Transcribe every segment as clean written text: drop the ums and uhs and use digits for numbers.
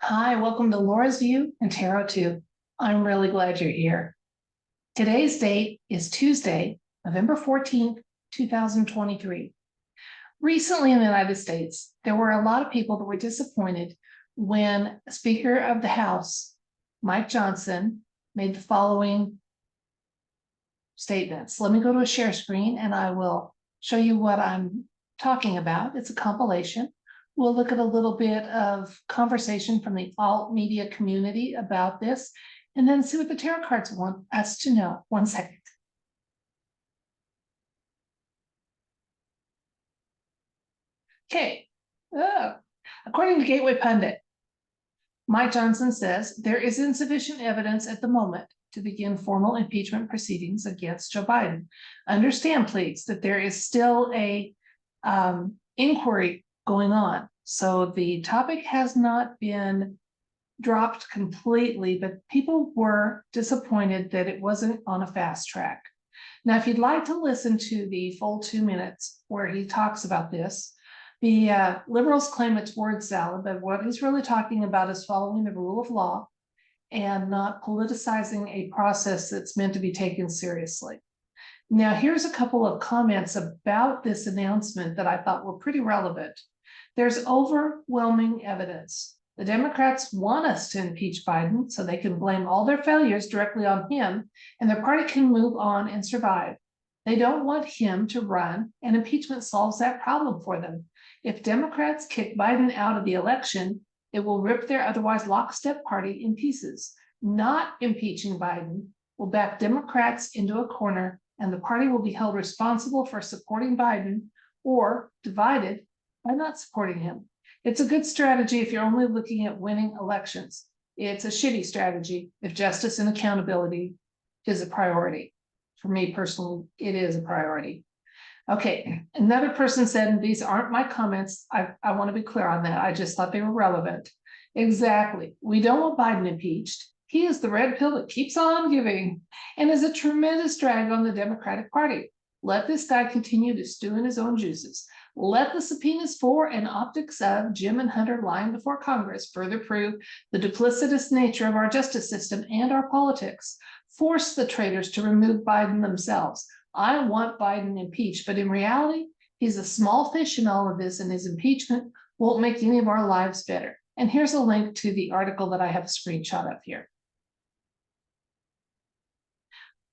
Hi, welcome to Laura's View and Tarot 2. I'm really glad you're here. Today's date is Tuesday, November 14th, 2023. Recently in the United States, there were a lot of people that were disappointed when Speaker of the House, Mike Johnson, made the following statements. Let me go to a share screen and I will show you what I'm talking about. It's a compilation. We'll look at a little bit of conversation from the alt media community about this, and then see what the tarot cards want us to know. 1 second. Okay. According to Gateway Pundit, Mike Johnson says there is insufficient evidence at the moment to begin formal impeachment proceedings against Joe Biden. Understand, please, that there is still a inquiry going on. So the topic has not been dropped completely, but people were disappointed that it wasn't on a fast track. Now, if you'd like to listen to the full 2 minutes where he talks about this, the liberals claim it's word salad, but what he's really talking about is following the rule of law and not politicizing a process that's meant to be taken seriously. Now, here's a couple of comments about this announcement that I thought were pretty relevant. There's overwhelming evidence. The Democrats want us to impeach Biden so they can blame all their failures directly on him, and their party can move on and survive. They don't want him to run, and impeachment solves that problem for them. If Democrats kick Biden out of the election, it will rip their otherwise lockstep party in pieces. Not impeaching Biden will back Democrats into a corner, and the party will be held responsible for supporting Biden or divided by not supporting him. It's a good strategy if you're only looking at winning elections. It's a shitty strategy if justice and accountability is a priority. For me personally, it is a priority. Okay, another person said, and these aren't my comments, I want to be clear on that. I just thought they were relevant. Exactly. We don't want Biden impeached. He is the red pill that keeps on giving and is a tremendous drag on the Democratic Party. Let this guy continue to stew in his own juices. Let the subpoenas for and optics of Jim and Hunter lying before Congress further prove the duplicitous nature of our justice system and our politics. Force the traitors to remove Biden themselves. I want Biden impeached, but in reality, he's a small fish in all of this, and his impeachment won't make any of our lives better. And here's a link to the article that I have a screenshot of here.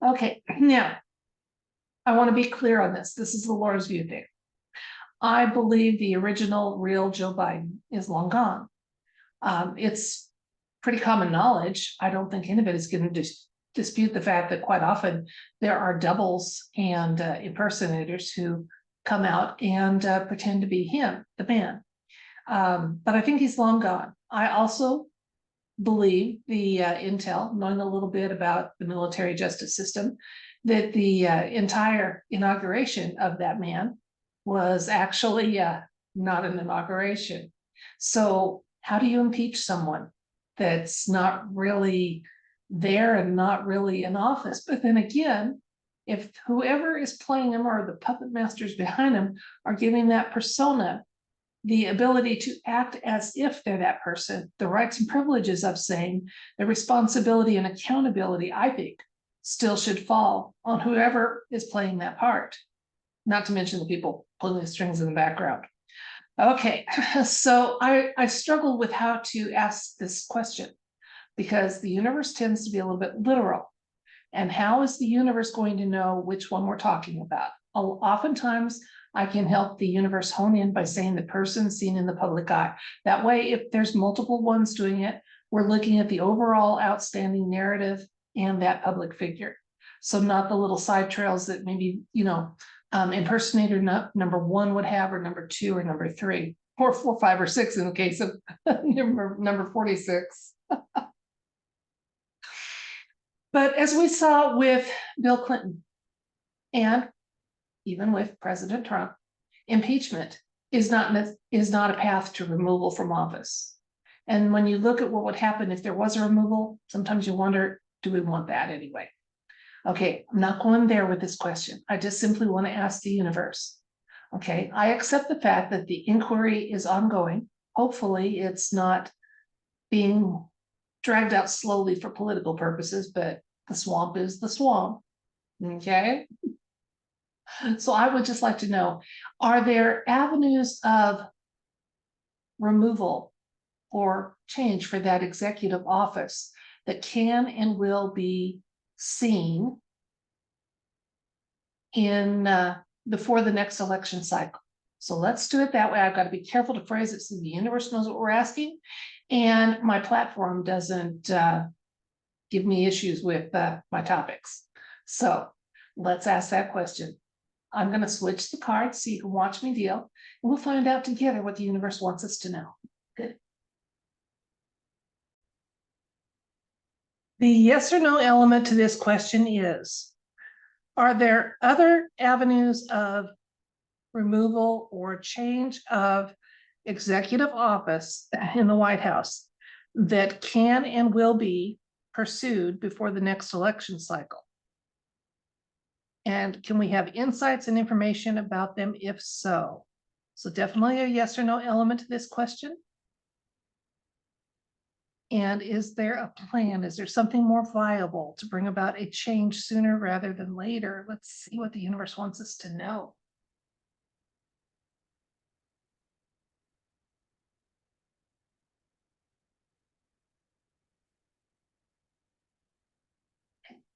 Okay, now, I want to be clear on this. This is the Laura's View thing. I believe the original real Joe Biden is long gone. It's pretty common knowledge. I don't think anybody is going to dispute the fact that quite often there are doubles and impersonators who come out and pretend to be him, the man. But I think he's long gone. I also believe the intel, knowing a little bit about the military justice system, that the entire inauguration of that man was actually not an inauguration. So how do you impeach someone that's not really there and not really in office? But then again, if whoever is playing him or the puppet masters behind him are giving that persona the ability to act as if they're that person, the rights and privileges of saying, the responsibility and accountability, I think, still should fall on whoever is playing that part, not to mention the people pulling the strings in the background. Okay, so I struggled with how to ask this question because the universe tends to be a little bit literal. And how is the universe going to know which one we're talking about? Oftentimes, I can help the universe hone in by saying the person seen in the public eye. That way, if there's multiple ones doing it, we're looking at the overall outstanding narrative and that public figure. So not the little side trails that maybe, impersonator number 1 would have, or number 2, or number 3, or 4, 5, or 6 in the case of number 46. But as we saw with Bill Clinton, and even with President Trump, impeachment is not a path to removal from office. And when you look at what would happen if there was a removal, sometimes you wonder, do we want that anyway? Okay, I'm not going there with this question. I just simply want to ask the universe. Okay, I accept the fact that the inquiry is ongoing. Hopefully it's not being dragged out slowly for political purposes, but the swamp is the swamp. Okay. So I would just like to know, are there avenues of removal or change for that executive office that can and will be seen in before the next election cycle? So let's do it that way. I've got to be careful to phrase it so the universe knows what we're asking, and my platform doesn't give me issues with my topics. So let's ask that question. I'm going to switch the cards so you can watch me deal, and we'll find out together what the universe wants us to know. Good. The yes or no element to this question is, are there other avenues of removal or change of executive office in the White House that can and will be pursued before the next election cycle? And can we have insights and information about them if so? So definitely a yes or no element to this question. And is there a plan? Is there something more viable to bring about a change sooner rather than later? Let's see what the universe wants us to know.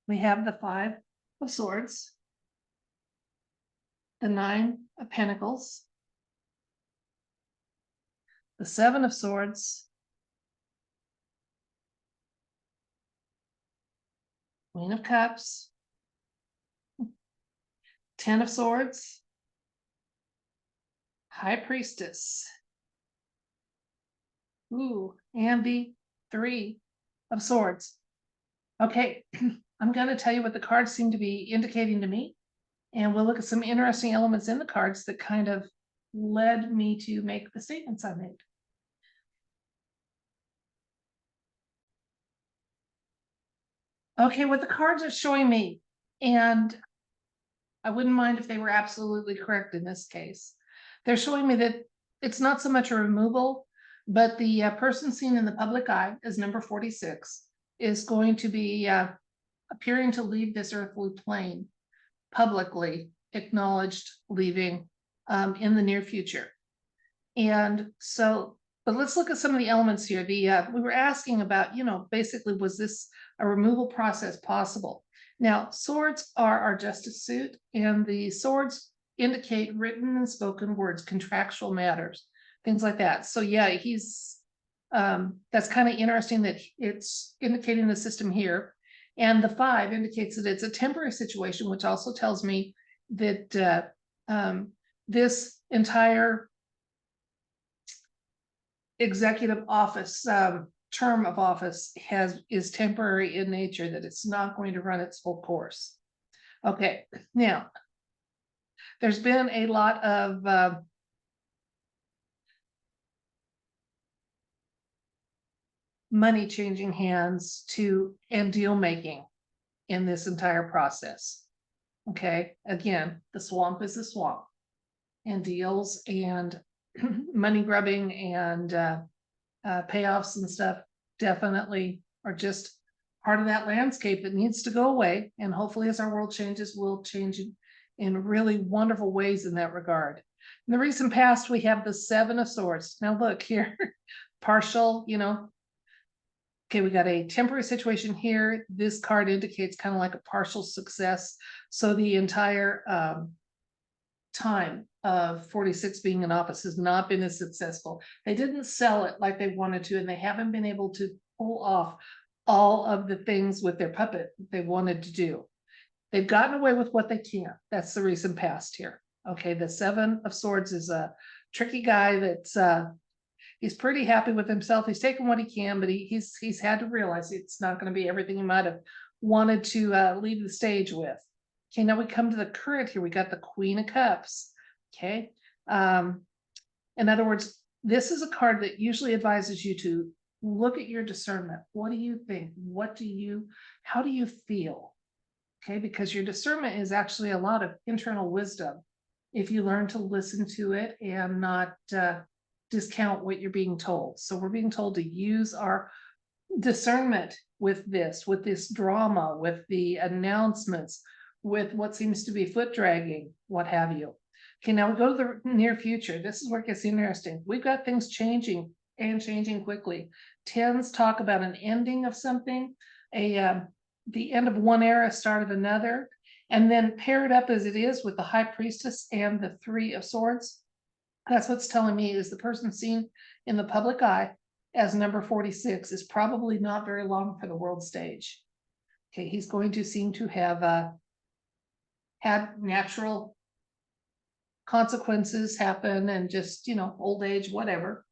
We have the 5 of Swords, the 9 of Pentacles, the 7 of Swords, Queen of Cups, 10 of Swords, High Priestess, ooh, and the 3 of Swords. Okay, I'm going to tell you what the cards seem to be indicating to me, and we'll look at some interesting elements in the cards that kind of led me to make the statements I made. Okay, what the cards are showing me, and I wouldn't mind if they were absolutely correct in this case. They're showing me that it's not so much a removal, but the person seen in the public eye as number 46 is going to be appearing to leave this earthly plane, publicly acknowledged leaving in the near future. And so, but let's look at some of the elements here. We were asking about, basically, was this a removal process possible? Now, swords are our justice suit, and the swords indicate written and spoken words, contractual matters, things like that. So yeah, that's kind of interesting that it's indicating the system here. And the 5 indicates that it's a temporary situation, which also tells me that this entire executive office term of office is temporary in nature, that it's not going to run its full course. Okay, now there's been a lot of money changing hands and deal making in this entire process. Okay, again, the swamp is the swamp, and deals and money grubbing and payoffs and stuff definitely are just part of that landscape that needs to go away. And hopefully, as our world changes, we'll change in really wonderful ways in that regard. In the recent past, we have the 7 of Swords. Now look here, partial, okay, we got a temporary situation here. This card indicates kind of like a partial success. So the entire time of 46 being in office has not been as successful. They didn't sell it like they wanted to, and they haven't been able to pull off all of the things with their puppet they wanted to do. They've gotten away with what they can. That's the recent past here. Okay, the 7 of Swords is a tricky guy that's he's pretty happy with himself. He's taken what he can, but he's had to realize it's not going to be everything he might have wanted to leave the stage with. Okay, now we come to the current here. We got the Queen of Cups. Okay, in other words, this is a card that usually advises you to look at your discernment. What do you think? How do you feel? Okay, because your discernment is actually a lot of internal wisdom if you learn to listen to it and not discount what you're being told. So we're being told to use our discernment with this drama, with the announcements, with what seems to be foot dragging, what have you. Okay, now we go to the near future. This is where it gets interesting. We've got things changing and changing quickly. Tens talk about an ending of something, the end of one era, start of another, and then paired up as it is with the high priestess and the 3 of swords. That's what's telling me is the person seen in the public eye as number 46 is probably not very long for the world stage. Okay, he's going to seem to have had natural consequences happen and just, old age, whatever.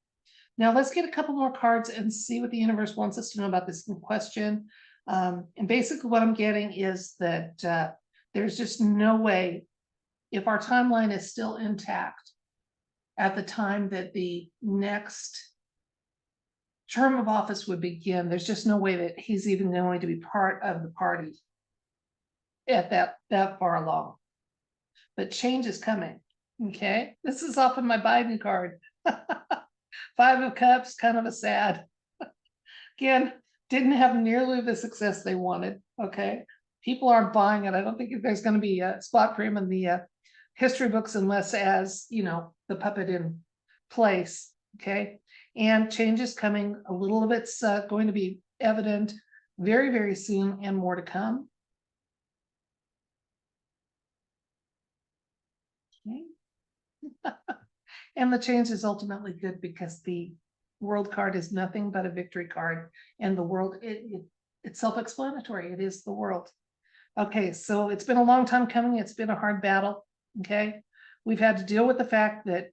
Now let's get a couple more cards and see what the universe wants us to know about this question. And basically what I'm getting is that there's just no way, if our timeline is still intact at the time that the next term of office would begin, there's just no way that he's even going to be part of the party at that far along. But change is coming. Okay, this is often my Biden card. 5 of Cups, kind of a sad. Again, didn't have nearly the success they wanted. Okay, people aren't buying it. I don't think there's going to be a spot for him in the history books unless as the puppet in place. Okay, and change is coming. A little of it's going to be evident very, very soon, and more to come. Okay. And the change is ultimately good because the world card is nothing but a victory card, and the world, it's self-explanatory. It is the world. Okay, so it's been a long time coming. It's been a hard battle. Okay, we've had to deal with the fact that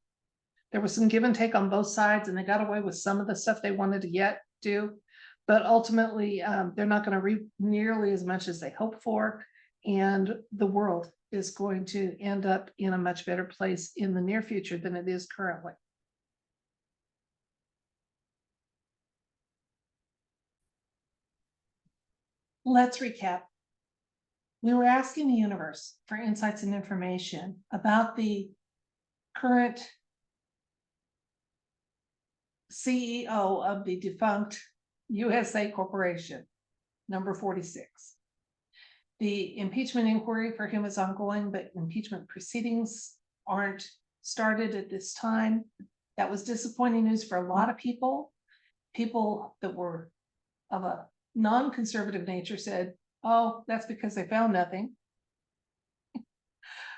there was some give and take on both sides, and they got away with some of the stuff they wanted to do, but ultimately they're not going to reap nearly as much as they hoped for, and the world is going to end up in a much better place in the near future than it is currently. Let's recap. We were asking the universe for insights and information about the current CEO of the defunct USA Corporation, number 46. The impeachment inquiry for him is ongoing, but impeachment proceedings aren't started at this time. That was disappointing news for a lot of people. People that were of a non-conservative nature said, oh, that's because they found nothing.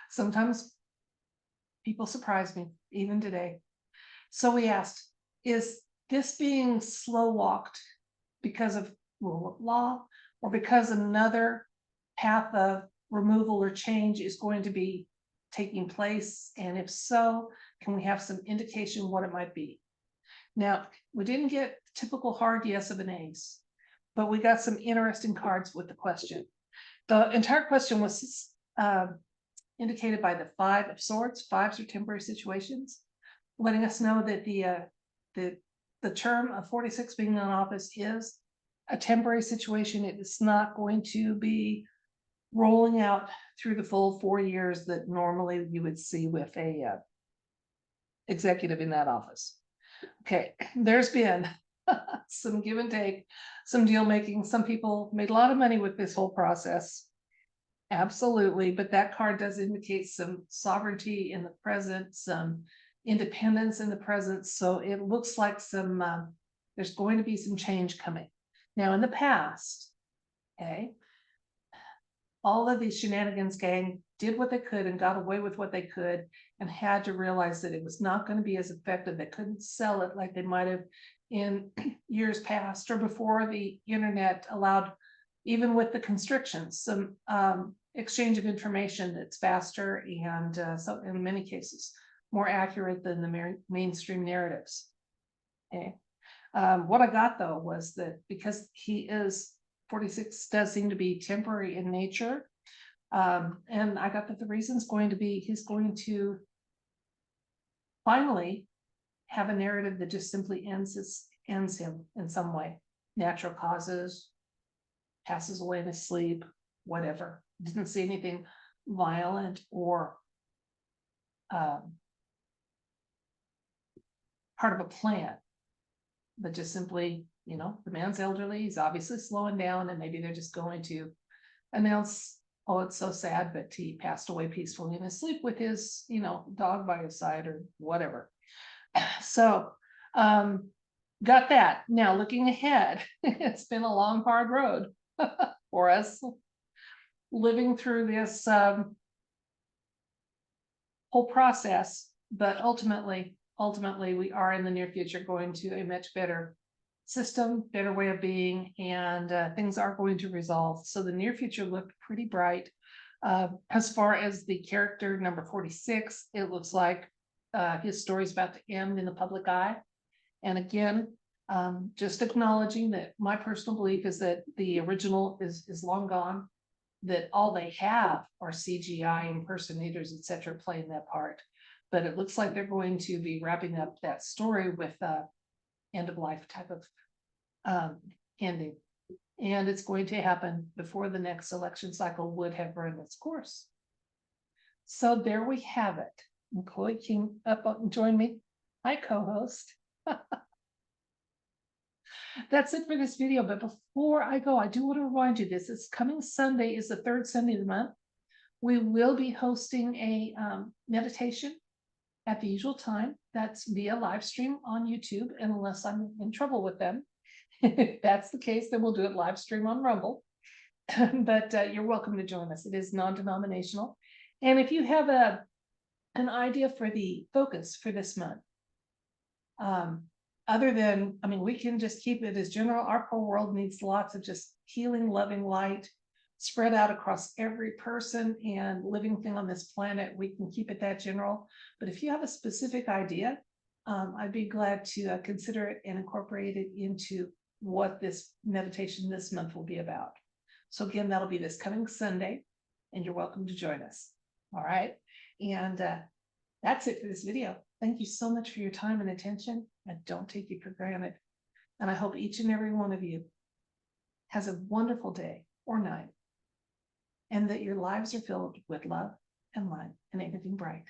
Sometimes people surprise me, even today. So we asked, is this being slow walked because of rule of law, or because another path of removal or change is going to be taking place? And if so, can we have some indication what it might be? Now, we didn't get typical hard yes of an ace, but we got some interesting cards with the question. The entire question was indicated by the 5 of Swords. 5s are temporary situations, letting us know that the term of 46 being in office is a temporary situation. It is not going to be rolling out through the full 4 years that normally you would see with a executive in that office. Okay, there's been some give and take, some deal making. Some people made a lot of money with this whole process. Absolutely, but that card does indicate some sovereignty in the present, some independence in the present. So it looks like there's going to be some change coming. Now, in the past, okay, all of these shenanigans gang did what they could and got away with what they could, and had to realize that it was not going to be as effective. They couldn't sell it like they might have in years past, or before the internet allowed, even with the constrictions, some exchange of information that's faster and so in many cases more accurate than the mainstream narratives. Okay, what I got though was that because he is 46 does seem to be temporary in nature, and I got that the reason's going to be he's going to finally have a narrative that just simply ends him in some way. Natural causes, passes away in his sleep, whatever. Didn't see anything violent or part of a plan, but just simply, you know, the man's elderly, he's obviously slowing down, and maybe they're just going to announce, oh, it's so sad, but he passed away peacefully in his sleep with his, you know, dog by his side or whatever. So, got that. Now looking ahead, it's been a long, hard road for us living through this whole process, but ultimately, we are in the near future going to a much better system, better way of being, and things are going to resolve. So the near future looked pretty bright. As far as the character number 46, it looks like his story is about to end in the public eye. And again, just acknowledging that my personal belief is that the original is long gone, that all they have are CGI impersonators, etc., playing that part. But it looks like they're going to be wrapping up that story with end of life type of ending. And it's going to happen before the next election cycle would have run its course. So there we have it. And Chloe came up and joined me, my co-host. That's it for this video. But before I go, I do want to remind you this coming Sunday is the third Sunday of the month. We will be hosting a meditation at the usual time. That's via live stream on YouTube. And unless I'm in trouble with them, if that's the case, then we'll do it live stream on Rumble. But you're welcome to join us. It is non-denominational. And if you have an idea for the focus for this month, other than, I mean, we can just keep it as general. Our whole world needs lots of just healing, loving light spread out across every person and living thing on this planet. We can keep it that general. But if you have a specific idea, I'd be glad to consider it and incorporate it into what this meditation this month will be about. So again, that'll be this coming Sunday, and you're welcome to join us. All right. And that's it for this video. Thank you so much for your time and attention. I don't take you for granted. And I hope each and every one of you has a wonderful day or night, and that your lives are filled with love and light and everything bright.